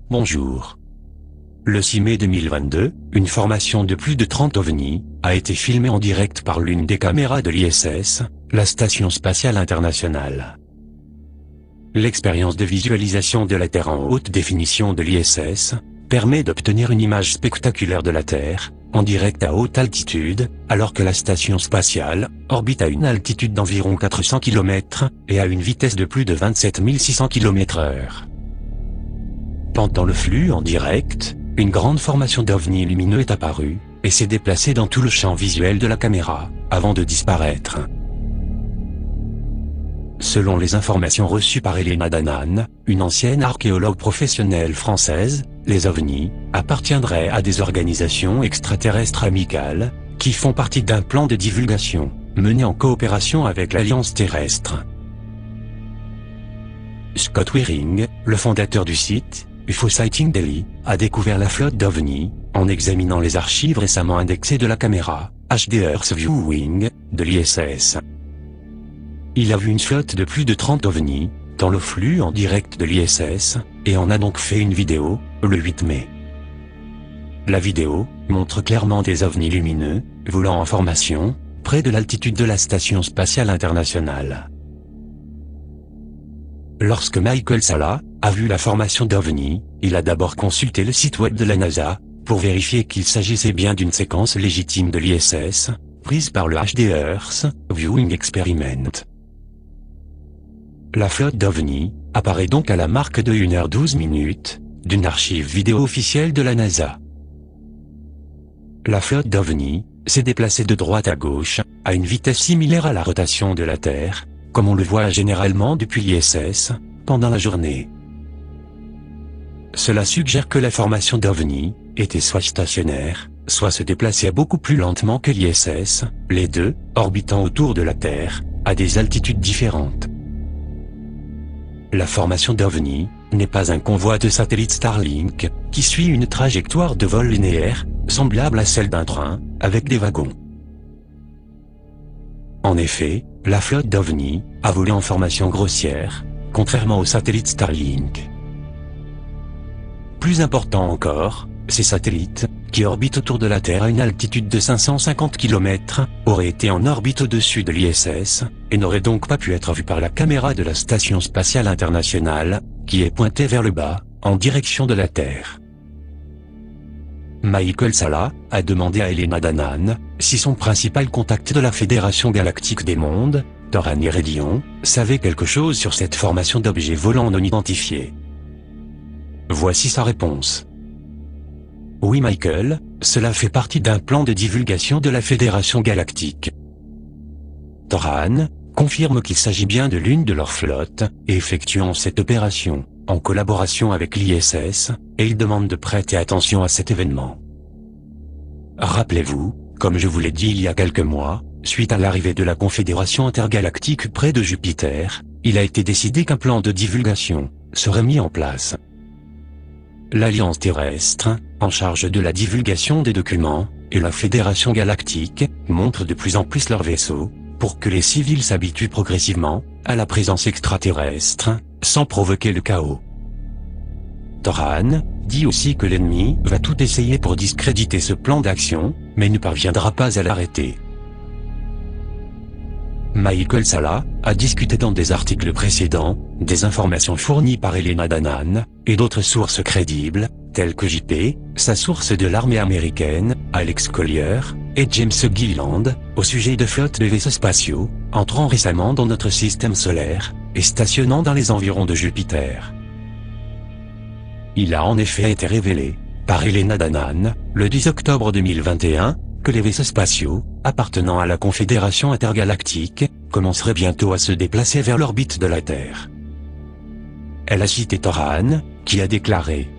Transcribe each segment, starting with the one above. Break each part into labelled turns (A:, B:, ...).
A: Bonjour. Le 6 mai 2022, une formation de plus de 30 ovnis a été filmée en direct par l'une des caméras de l'ISS, la Station Spatiale Internationale. L'expérience de visualisation de la Terre en haute définition de l'ISS permet d'obtenir une image spectaculaire de la Terre, en direct à haute altitude, alors que la station spatiale orbite à une altitude d'environ 400 km et à une vitesse de plus de 27 600 km/h. Pendant le flux en direct, une grande formation d'ovnis lumineux est apparue et s'est déplacée dans tout le champ visuel de la caméra, avant de disparaître. Selon les informations reçues par Elena Danaan, une ancienne archéologue professionnelle française, les ovnis appartiendraient à des organisations extraterrestres amicales, qui font partie d'un plan de divulgation, mené en coopération avec l'Alliance terrestre. Scott Wearing, le fondateur du site UFO Sighting Daily, a découvert la flotte d'ovnis, en examinant les archives récemment indexées de la caméra HD Earth Viewing de l'ISS. Il a vu une flotte de plus de 30 ovnis dans le flux en direct de l'ISS, et en a donc fait une vidéo, le 8 mai. La vidéo montre clairement des ovnis lumineux, volant en formation, près de l'altitude de la Station Spatiale Internationale. Lorsque Michael Salla a vu la formation d'ovnis, il a d'abord consulté le site web de la NASA, pour vérifier qu'il s'agissait bien d'une séquence légitime de l'ISS, prise par le HD Earth Viewing Experiment. La flotte d'ovnis apparaît donc à la marque de 1h12 d'une archive vidéo officielle de la NASA. La flotte d'ovnis s'est déplacée de droite à gauche, à une vitesse similaire à la rotation de la Terre, comme on le voit généralement depuis l'ISS, pendant la journée. Cela suggère que la formation d'ovnis était soit stationnaire, soit se déplaçait beaucoup plus lentement que l'ISS, les deux orbitant autour de la Terre, à des altitudes différentes. La formation d'ovnis n'est pas un convoi de satellites Starlink, qui suit une trajectoire de vol linéaire, semblable à celle d'un train, avec des wagons. En effet, la flotte d'ovnis a volé en formation grossière, contrairement aux satellites Starlink. Plus important encore, ces satellites, qui orbitent autour de la Terre à une altitude de 550 km, auraient été en orbite au-dessus de l'ISS, et n'auraient donc pas pu être vus par la caméra de la Station Spatiale Internationale, qui est pointée vers le bas, en direction de la Terre. Michael Salla a demandé à Elena Danaan si son principal contact de la Fédération Galactique des Mondes, Toran Iredion, savait quelque chose sur cette formation d'objets volants non identifiés. Voici sa réponse. Oui Michael, cela fait partie d'un plan de divulgation de la Fédération Galactique. Toran confirme qu'il s'agit bien de l'une de leurs flottes, effectuant cette opération, en collaboration avec l'ISS, et il demande de prêter attention à cet événement. Rappelez-vous, comme je vous l'ai dit il y a quelques mois, suite à l'arrivée de la Confédération intergalactique près de Jupiter, il a été décidé qu'un plan de divulgation serait mis en place. L'Alliance terrestre, en charge de la divulgation des documents, et la Fédération galactique, montrent de plus en plus leurs vaisseaux, pour que les civils s'habituent progressivement à la présence extraterrestre, sans provoquer le chaos. Toran dit aussi que l'ennemi va tout essayer pour discréditer ce plan d'action, mais ne parviendra pas à l'arrêter. Michael Salla a discuté dans des articles précédents des informations fournies par Elena Danaan et d'autres sources crédibles, telles que JP, sa source de l'armée américaine, Alex Collier, et James Gilliland, au sujet de flottes de vaisseaux spatiaux, entrant récemment dans notre système solaire, et stationnant dans les environs de Jupiter. Il a en effet été révélé, par Elena Danaan, le 10 octobre 2021, que les vaisseaux spatiaux, appartenant à la Confédération intergalactique, commenceraient bientôt à se déplacer vers l'orbite de la Terre. Elle a cité Toran, qui a déclaré: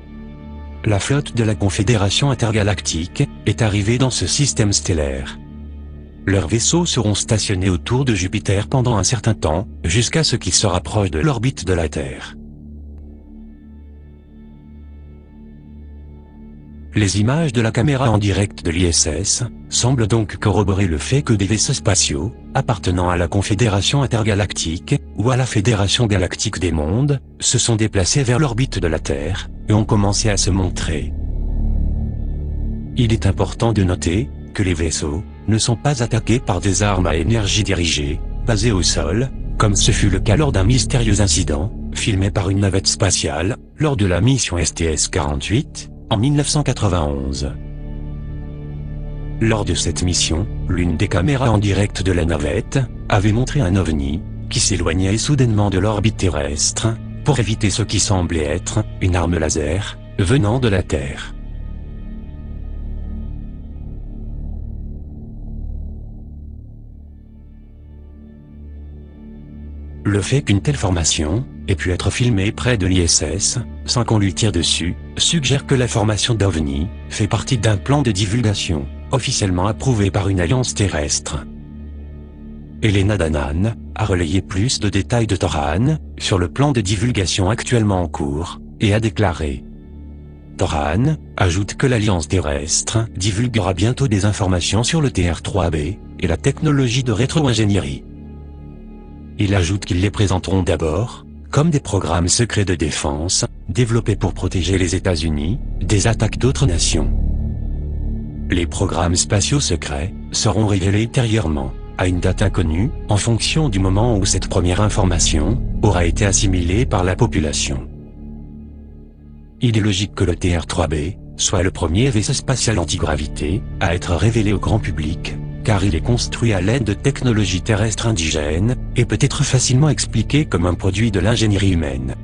A: la flotte de la Confédération intergalactique est arrivée dans ce système stellaire. Leurs vaisseaux seront stationnés autour de Jupiter pendant un certain temps, jusqu'à ce qu'ils se rapprochent de l'orbite de la Terre. les images de la caméra en direct de l'ISS semblent donc corroborer le fait que des vaisseaux spatiaux, appartenant à la Confédération intergalactique, ou à la Fédération galactique des mondes, se sont déplacés vers l'orbite de la Terre, et ont commencé à se montrer. Il est important de noter que les vaisseaux ne sont pas attaqués par des armes à énergie dirigée, basées au sol, comme ce fut le cas lors d'un mystérieux incident, filmé par une navette spatiale, lors de la mission STS-48, en 1991. Lors de cette mission, l'une des caméras en direct de la navette avait montré un ovni qui s'éloignait soudainement de l'orbite terrestre pour éviter ce qui semblait être une arme laser venant de la Terre. Le fait qu'une telle formation ait pu être filmée près de l'ISS, sans qu'on lui tire dessus, suggère que la formation d'OVNI fait partie d'un plan de divulgation, officiellement approuvé par une alliance terrestre. Elena Danaan a relayé plus de détails de Toran sur le plan de divulgation actuellement en cours, et a déclaré. Toran ajoute que l'alliance terrestre divulguera bientôt des informations sur le TR-3B et la technologie de rétro-ingénierie. Il ajoute qu'ils les présenteront d'abord comme des programmes secrets de défense, développés pour protéger les États-Unis des attaques d'autres nations. Les programmes spatiaux secrets seront révélés ultérieurement, à une date inconnue, en fonction du moment où cette première information aura été assimilée par la population. Il est logique que le TR-3B soit le premier vaisseau spatial antigravité à être révélé au grand public, car il est construit à l'aide de technologies terrestres indigènes, et peut être facilement expliqué comme un produit de l'ingénierie humaine.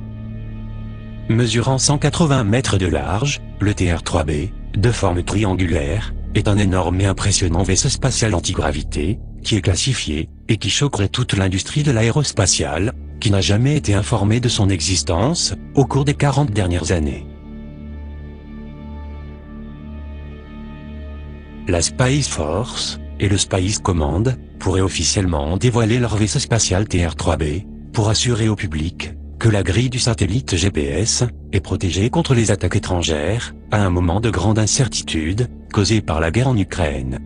A: Mesurant 180 mètres de large, le TR-3B, de forme triangulaire, est un énorme et impressionnant vaisseau spatial antigravité, qui est classifié, et qui choquerait toute l'industrie de l'aérospatiale, qui n'a jamais été informée de son existence, au cours des 40 dernières années. La Space Force et le Space Command pourraient officiellement dévoiler leur vaisseau spatial TR-3B, pour assurer au public que la grille du satellite GPS est protégée contre les attaques étrangères, à un moment de grande incertitude, causée par la guerre en Ukraine.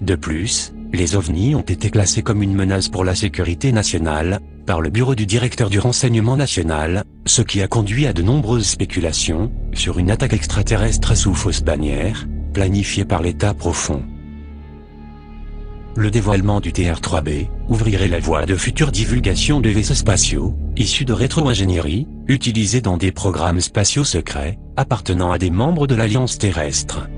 A: De plus, les OVNI ont été classés comme une menace pour la sécurité nationale, par le bureau du directeur du renseignement national, ce qui a conduit à de nombreuses spéculations sur une attaque extraterrestre sous fausse bannière, planifiée par l'État profond. Le dévoilement du TR-3B ouvrirait la voie de futures divulgations de vaisseaux spatiaux, issus de rétro-ingénierie, utilisés dans des programmes spatiaux secrets, appartenant à des membres de l'Alliance terrestre.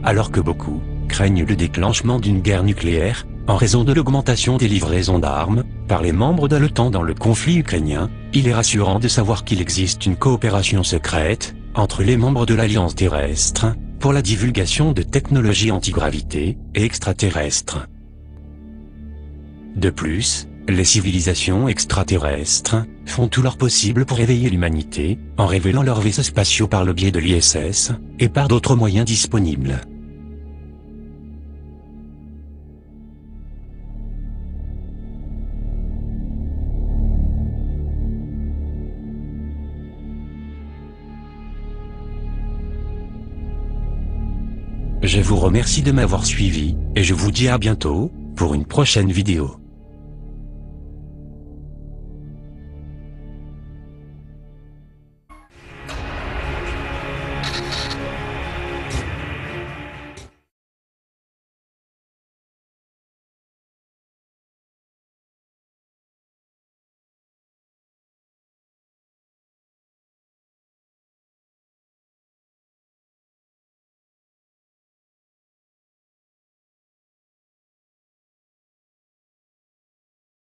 A: Alors que beaucoup craignent le déclenchement d'une guerre nucléaire, en raison de l'augmentation des livraisons d'armes, par les membres de l'OTAN dans le conflit ukrainien, il est rassurant de savoir qu'il existe une coopération secrète entre les membres de l'Alliance terrestre, pour la divulgation de technologies antigravité et extraterrestres. De plus, les civilisations extraterrestres font tout leur possible pour éveiller l'humanité, en révélant leurs vaisseaux spatiaux par le biais de l'ISS, et par d'autres moyens disponibles. Je vous remercie de m'avoir suivi, et je vous dis à bientôt, pour une prochaine vidéo.